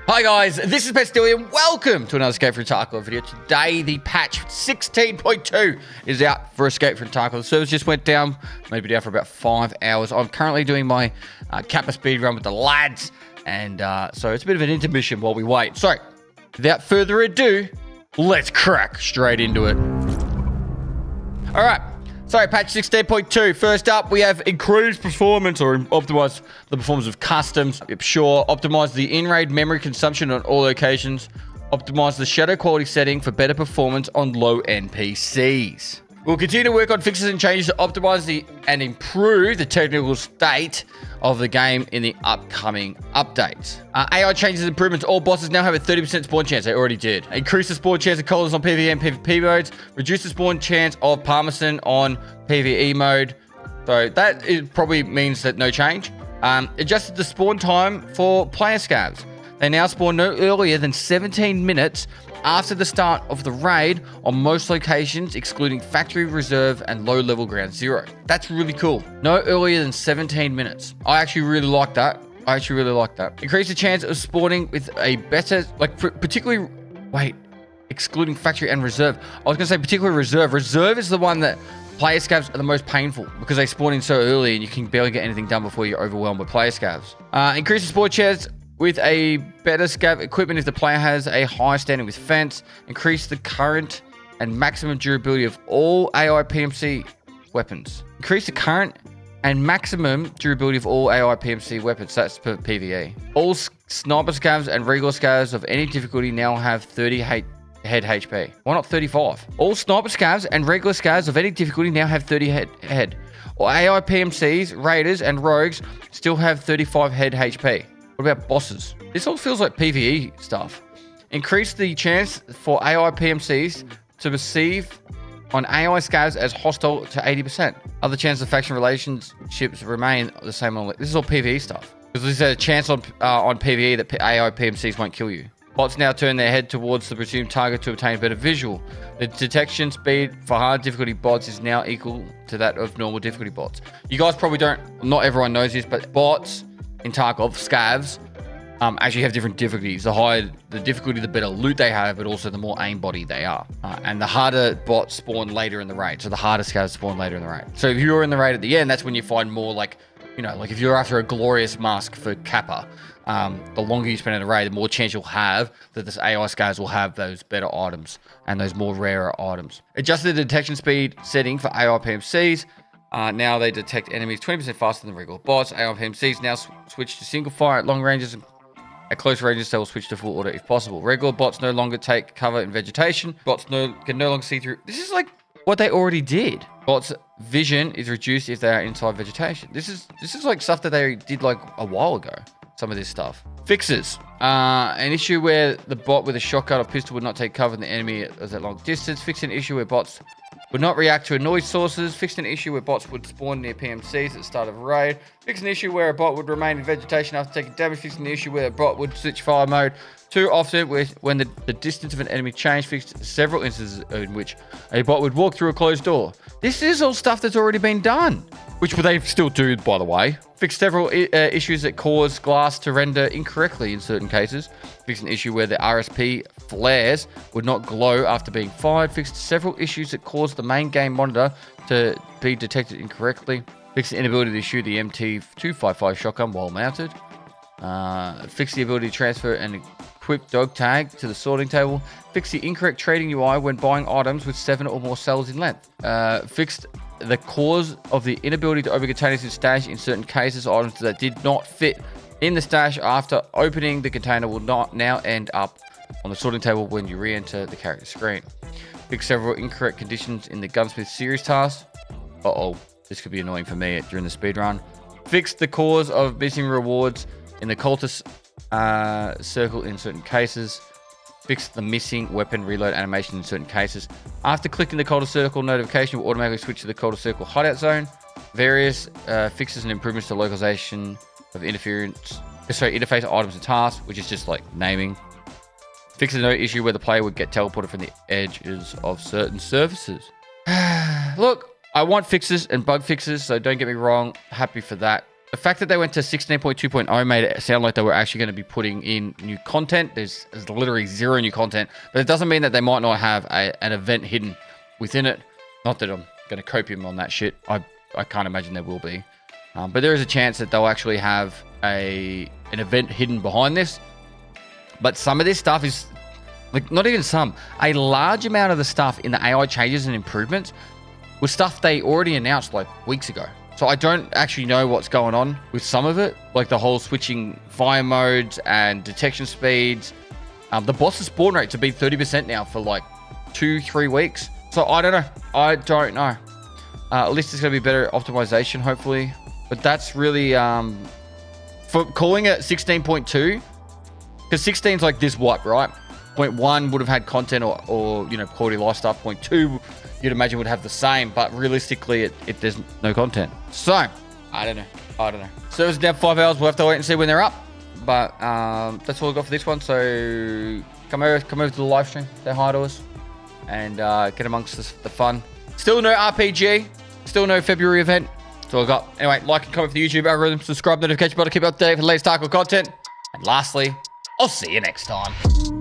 Hi guys, this is Pestily and welcome to another Escape from Tarkov video. Today, the patch 16.2 is out for Escape from Tarkov. The servers just went down, maybe down for about 5 hours. I'm currently doing my Kappa speed run with the lads, and so it's a bit of an intermission while we wait. So, without further ado, let's crack straight into it. Alright. Sorry, patch 16.2. First up, we have increased performance or optimize the performance of customs. Yep, sure. Optimize the in-raid memory consumption on all locations. Optimize the shadow quality setting for better performance on low NPCs. We'll continue to work on fixes and changes to optimize and improve the technical state of the game in the upcoming updates. AI changes and improvements. All bosses now have a 30% spawn chance. They already did. Increase the spawn chance of colors on PvE and PvP modes. Reduce the spawn chance of Parmesan on PvE mode. So that probably means that no change. Adjusted the spawn time for player scavs. They now spawn no earlier than 17 minutes after the start of the raid on most locations, excluding factory, reserve, and low-level ground zero. That's really cool. No earlier than 17 minutes. I actually really like that. Increase the chance of spawning with a better, particularly, excluding factory and reserve. I was going to say particularly reserve. Reserve is the one that player scavs are the most painful because they spawn in so early and you can barely get anything done before you're overwhelmed with player scavs. Increase the spawn chance with a better scav equipment if the player has a high standing with fence. Increase the current and maximum durability of all AI PMC weapons. Increase the current and maximum durability of all AI PMC weapons. That's per PvE. All sniper scavs and regular scavs of any difficulty now have 30 head HP. Why not 35? All sniper scavs and regular scavs of any difficulty now have 30 head. Or AI PMCs, raiders, and rogues still have 35 head HP. What about bosses? This all feels like PvE stuff. Increase the chance for AI PMCs to perceive on AI scavs as hostile to 80%. Other chances of faction relationships remain the same on... This is all PvE stuff. Because there's a chance on PvE that AI PMCs won't kill you. Bots now turn their head towards the presumed target to obtain better visual. The detection speed for hard difficulty bots is now equal to that of normal difficulty bots. You guys probably don't... Not everyone knows this, but bots in Tarkov, scavs, actually have different difficulties. The higher the difficulty, the better loot they have, but also the more aimbody they are. And the harder bots spawn later in the raid. So the harder scavs spawn later in the raid. So if you're in the raid at the end, that's when you find more like if you're after a glorious mask for Kappa, the longer you spend in the raid, the more chance you'll have that this AI scavs will have those better items and those more rarer items. Adjusted the detection speed setting for AI PMCs. Now they detect enemies 20% faster than regular bots. AI PMCs now switch to single fire at long ranges, and at close ranges they will switch to full auto if possible. Regular bots no longer take cover in vegetation. Bots can no longer see through. This is like what they already did. Bots' vision is reduced if they are inside vegetation. This is like stuff that they did like a while ago. Some of this stuff. Fixes. An issue where the bot with a shotgun or pistol would not take cover in the enemy at a long distance. Fix an issue where bots would not react to noise sources. Fixed an issue where bots would spawn near PMCs at the start of a raid. Fixed an issue where a bot would remain in vegetation after taking damage. Fixed an issue where a bot would switch fire mode too often when the distance of an enemy changed. Fixed several instances in which a bot would walk through a closed door. This is all stuff that's already been done, which they still do, by the way. Fixed several issues that cause glass to render incorrectly in certain cases. Fixed an issue where the RSP flares would not glow after being fired. Fixed several issues that caused the main game monitor to be detected incorrectly. Fixed the inability to shoot the MT255 shotgun while mounted. Fixed the ability to transfer and equip dog tag to the sorting table. Fixed the incorrect trading UI when buying items with 7 or more cells in length. Fixed the cause of the inability to open containers in stash in certain cases. Items that did not fit in the stash after opening the container will not now end up on the sorting table when you re-enter the character screen. Fix several incorrect conditions in the gunsmith series task. This could be annoying for me during the speedrun. Fix the cause of missing rewards in the cultist circle in certain cases. Fix the missing weapon reload animation in certain cases. After clicking the cultist circle, notification will automatically switch to the cultist circle hideout zone. Various fixes and improvements to localization of interface items and tasks, which is just like naming. Fixes no issue where the player would get teleported from the edges of certain surfaces. Look, I want fixes and bug fixes, so don't get me wrong. Happy for that. the fact that they went to 16.2.0 made it sound like they were actually going to be putting in new content. There's literally zero new content, but it doesn't mean that they might not have an event hidden within it. Not that I'm going to copium on that shit. I can't imagine there will be. But there is a chance that they'll actually have an event hidden behind this. But some of this stuff is, like, not even some. A large amount of the stuff in the AI changes and improvements was stuff they already announced like weeks ago. So I don't actually know what's going on with some of it, like the whole switching fire modes and detection speeds. The boss's spawn rate to be 30% now for like 2-3 weeks. So I don't know. At least it's going to be better optimization, hopefully. But that's really, for calling it 16.2, because 16 is like this wipe, right? 0.1 would have had content or you know, quality life stuff. 0.2 you'd imagine would have the same, but realistically there's no content. So I don't know. Servers down 5 hours. We'll have to wait and see when they're up. But that's all I got for this one. So come over to the live stream, say hi to us, and get amongst the fun. Still no RPG, still no February event. That's all I got. Anyway, like and comment for the YouTube algorithm, subscribe, notification bell to keep updated for the latest Tarkov content. And lastly, I'll see you next time.